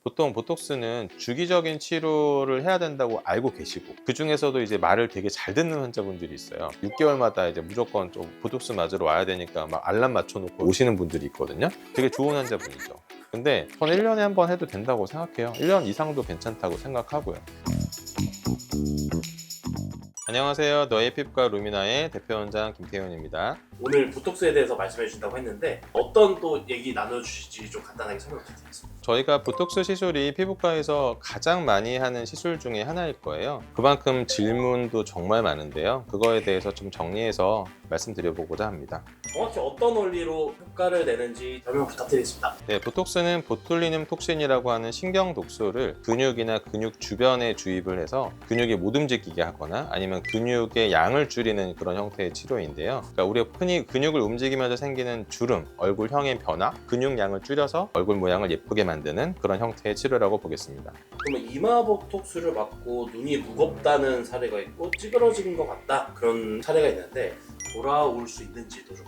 보통 보톡스는 주기적인 치료를 해야 된다고 알고 계시고, 그 중에서도 이제 말을 되게 잘 듣는 환자분들이 있어요. 6개월마다 이제 무조건 좀 보톡스 맞으러 와야 되니까 막 알람 맞춰놓고 오시는 분들이 있거든요. 되게 좋은 환자분이죠. 근데 전 1년에 한 번 해도 된다고 생각해요. 1년 이상도 괜찮다고 생각하고요. 안녕하세요. 너의 피부과 루미나의 대표원장 김태훈입니다. 오늘 보톡스에 대해서 말씀해 주신다고 했는데 어떤 또 얘기 나눠주실지 좀 간단하게 설명 부탁드리겠습니다. 저희가 보톡스 시술이 피부과에서 가장 많이 하는 시술 중에 하나일 거예요. 그만큼 질문도 정말 많은데요. 그거에 대해서 좀 정리해서 말씀드려보고자 합니다. 정확히 어떤 원리로 효과를 내는지 설명 부탁드리겠습니다. 네, 보톡스는 보툴리눔 톡신이라고 하는 신경 독소를 근육이나 근육 주변에 주입을 해서 근육이 못 움직이게 하거나 아니면 근육의 양을 줄이는 그런 형태의 치료인데요. 그러니까 우리가 흔히 근육을 움직이면서 생기는 주름, 얼굴형의 변화, 근육량을 줄여서 얼굴 모양을 예쁘게 만드는 그런 형태의 치료라고 보겠습니다. 그러면 이마 보톡스를 맞고 눈이 무겁다는 사례가 있고 찌그러지는 것 같다 그런 사례가 있는데 돌아올 수 있는지도 좀.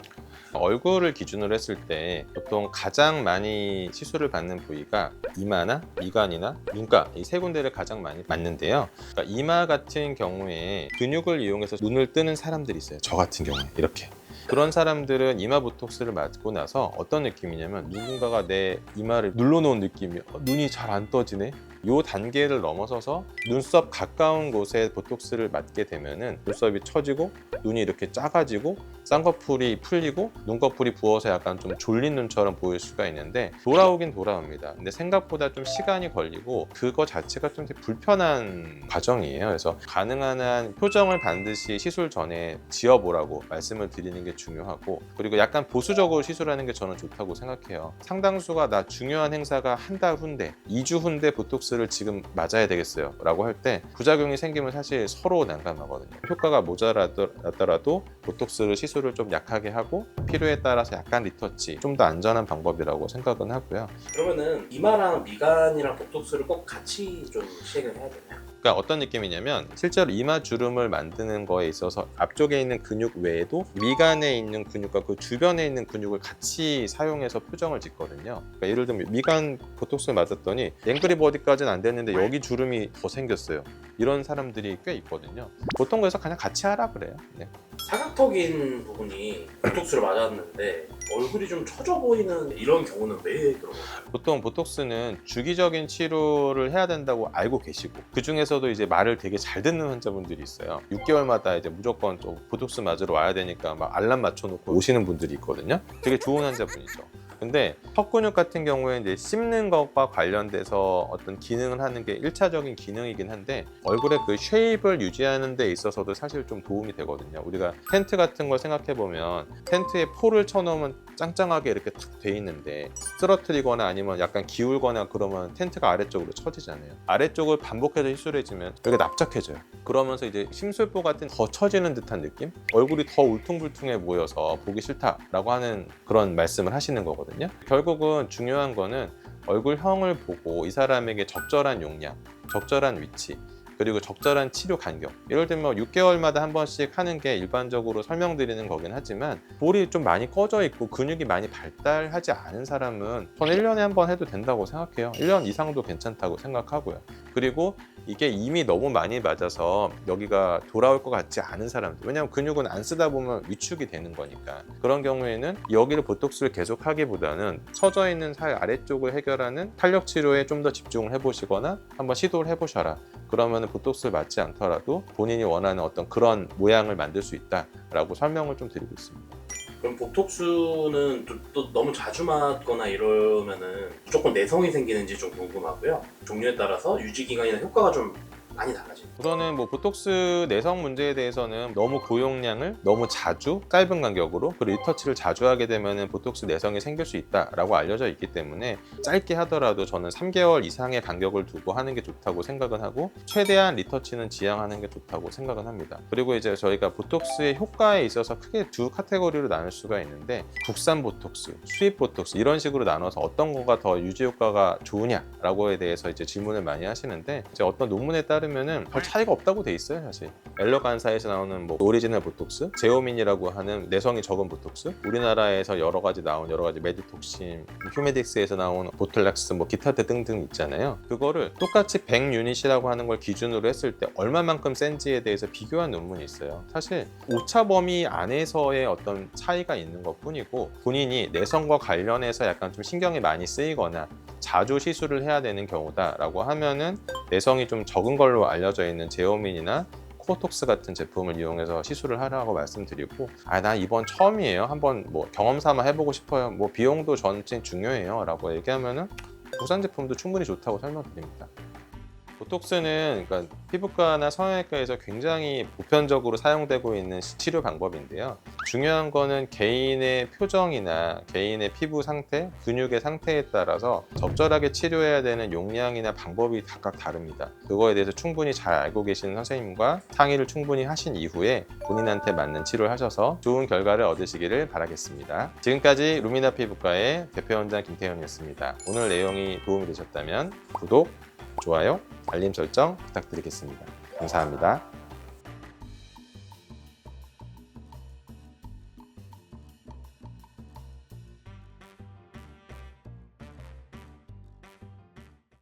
얼굴을 기준으로 했을 때 보통 가장 많이 시술을 받는 부위가 이마나 미간이나 눈가, 이 세 군데를 가장 많이 맞는데요. 그러니까 이마 같은 경우에 근육을 이용해서 눈을 뜨는 사람들이 있어요. 저 같은 경우에 이렇게. 그런 사람들은 이마 보톡스를 맞고 나서 어떤 느낌이냐면 누군가가 내 이마를 눌러놓은 느낌이야. 눈이 잘 안 떠지네. 이 단계를 넘어서서 눈썹 가까운 곳에 보톡스를 맞게 되면은 눈썹이 처지고 눈이 이렇게 작아지고 쌍꺼풀이 풀리고 눈꺼풀이 부어서 약간 좀 졸린 눈처럼 보일 수가 있는데 돌아오긴 돌아옵니다. 근데 생각보다 좀 시간이 걸리고 그거 자체가 좀 되게 불편한 과정이에요. 그래서 가능한 한 표정을 반드시 시술 전에 지어보라고 말씀을 드리는 게 중요하고, 그리고 약간 보수적으로 시술하는 게 저는 좋다고 생각해요. 상당수가 나 중요한 행사가 한 달 후인데 2주 후인데 보톡스를 지금 맞아야 되겠어요 라고 할 때 부작용이 생기면 사실 서로 난감하거든요. 효과가 모자라더라도 보톡스를 시술을 좀 약하게 하고 필요에 따라서 약간 리터치, 좀 더 안전한 방법이라고 생각은 하고요. 그러면은 이마랑 미간이랑 보톡스를 꼭 같이 좀 시행을 해야 되나요? 그러니까 어떤 느낌이냐면 실제로 이마 주름을 만드는 거에 있어서 앞쪽에 있는 근육 외에도 미간에 있는 근육과 그 주변에 있는 근육을 같이 사용해서 표정을 짓거든요. 그러니까 예를 들면 미간 보톡스를 맞았더니 앵그리 버디까지는 안 됐는데 여기 주름이 더 생겼어요. 이런 사람들이 꽤 있거든요. 보통 그래서 그냥 같이 하라 그래요. 네. 사각턱인 부분이 보톡스를 맞았는데 얼굴이 좀 처져 보이는 이런 경우는 왜 그런 건가요? 보통 보톡스는 주기적인 치료를 해야 된다고 알고 계시고, 그 중에서도 이제 말을 되게 잘 듣는 환자분들이 있어요. 6개월마다 이제 무조건 좀 보톡스 맞으러 와야 되니까 막 알람 맞춰놓고 오시는 분들이 있거든요. 되게 좋은 환자분이죠. 근데 턱 근육 같은 경우에 이제 씹는 것과 관련돼서 어떤 기능을 하는 게 1차적인 기능이긴 한데 얼굴의 그 쉐입을 유지하는 데 있어서도 사실 좀 도움이 되거든요. 우리가 텐트 같은 걸 생각해 보면 텐트에 포를 쳐놓으면 짱짱하게 이렇게 툭 돼 있는데 쓰러뜨리거나 아니면 약간 기울거나 그러면 텐트가 아래쪽으로 처지잖아요. 아래쪽을 반복해서 시술해주면 여기가 납작해져요. 그러면서 이제 심술보 같은 더 처지는 듯한 느낌? 얼굴이 더 울퉁불퉁해 보여서 보기 싫다라고 하는 그런 말씀을 하시는 거거든요. 결국은 중요한 거는 얼굴형을 보고 이 사람에게 적절한 용량, 적절한 위치, 그리고 적절한 치료 간격. 예를 들면 6개월마다 한 번씩 하는 게 일반적으로 설명드리는 거긴 하지만 볼이 좀 많이 꺼져 있고 근육이 많이 발달하지 않은 사람은 전 1년에 한 번 해도 된다고 생각해요. 1년 이상도 괜찮다고 생각하고요. 그리고 이게 이미 너무 많이 맞아서 여기가 돌아올 것 같지 않은 사람들, 왜냐하면 근육은 안 쓰다 보면 위축이 되는 거니까, 그런 경우에는 여기를 보톡스를 계속 하기보다는 처져 있는 살 아래쪽을 해결하는 탄력 치료에 좀 더 집중을 해보시거나 한번 시도를 해보셔라. 그러면 보톡스를 맞지 않더라도 본인이 원하는 어떤 그런 모양을 만들 수 있다라고 설명을 좀 드리고 있습니다. 그럼 보톡스는 또 너무 자주 맞거나 이러면은 무조건 내성이 생기는지 좀 궁금하고요. 종류에 따라서 유지 기간이나 효과가 좀 많이 달라집니다. 우선은 뭐 보톡스 내성 문제에 대해서는 너무 고용량을 너무 자주 짧은 간격으로 그리고 리터치를 자주 하게 되면 보톡스 내성이 생길 수 있다라고 알려져 있기 때문에 짧게 하더라도 저는 3개월 이상의 간격을 두고 하는 게 좋다고 생각은 하고 최대한 리터치는 지양하는 게 좋다고 생각은 합니다. 그리고 이제 저희가 보톡스의 효과에 있어서 크게 두 카테고리로 나눌 수가 있는데 국산 보톡스, 수입 보톡스 이런 식으로 나눠서 어떤 거가 더 유지 효과가 좋으냐라고에 대해서 이제 질문을 많이 하시는데 이제 어떤 논문에 따르면 쓰면은 별 차이가 없다고 돼 있어요, 사실. 엘러간사에서 나오는 뭐 오리지널 보톡스, 제오민이라고 하는 내성이 적은 보톡스, 우리나라에서 여러 가지 나온 여러 가지 메디톡신, 휴메딕스에서 나온 보틀락스, 뭐 기타 등등 있잖아요. 그거를 똑같이 100유닛이라고 하는 걸 기준으로 했을 때 얼마만큼 센지에 대해서 비교한 논문이 있어요. 사실 오차 범위 안에서의 어떤 차이가 있는 것뿐이고, 본인이 내성과 관련해서 약간 좀 신경이 많이 쓰이거나 자주 시술을 해야 되는 경우다라고 하면은 내성이 좀 적은 걸로 알려져 있는 제오민이나 코톡스 같은 제품을 이용해서 시술을 하라고 말씀드리고, 나 이번 처음이에요, 한번 뭐 경험 삼아 해보고 싶어요, 뭐 비용도 전체 중요해요 라고 얘기하면은 국산 제품도 충분히 좋다고 설명드립니다. 보톡스는 그러니까 피부과나 성형외과에서 굉장히 보편적으로 사용되고 있는 치료 방법인데요. 중요한 거는 개인의 표정이나 개인의 피부 상태, 근육의 상태에 따라서 적절하게 치료해야 되는 용량이나 방법이 각각 다릅니다. 그거에 대해서 충분히 잘 알고 계시는 선생님과 상의를 충분히 하신 이후에 본인한테 맞는 치료를 하셔서 좋은 결과를 얻으시기를 바라겠습니다. 지금까지 루미나 피부과의 대표원장 김태현이었습니다. 오늘 내용이 도움이 되셨다면 구독, 좋아요, 알림 설정 부탁드리겠습니다. 감사합니다.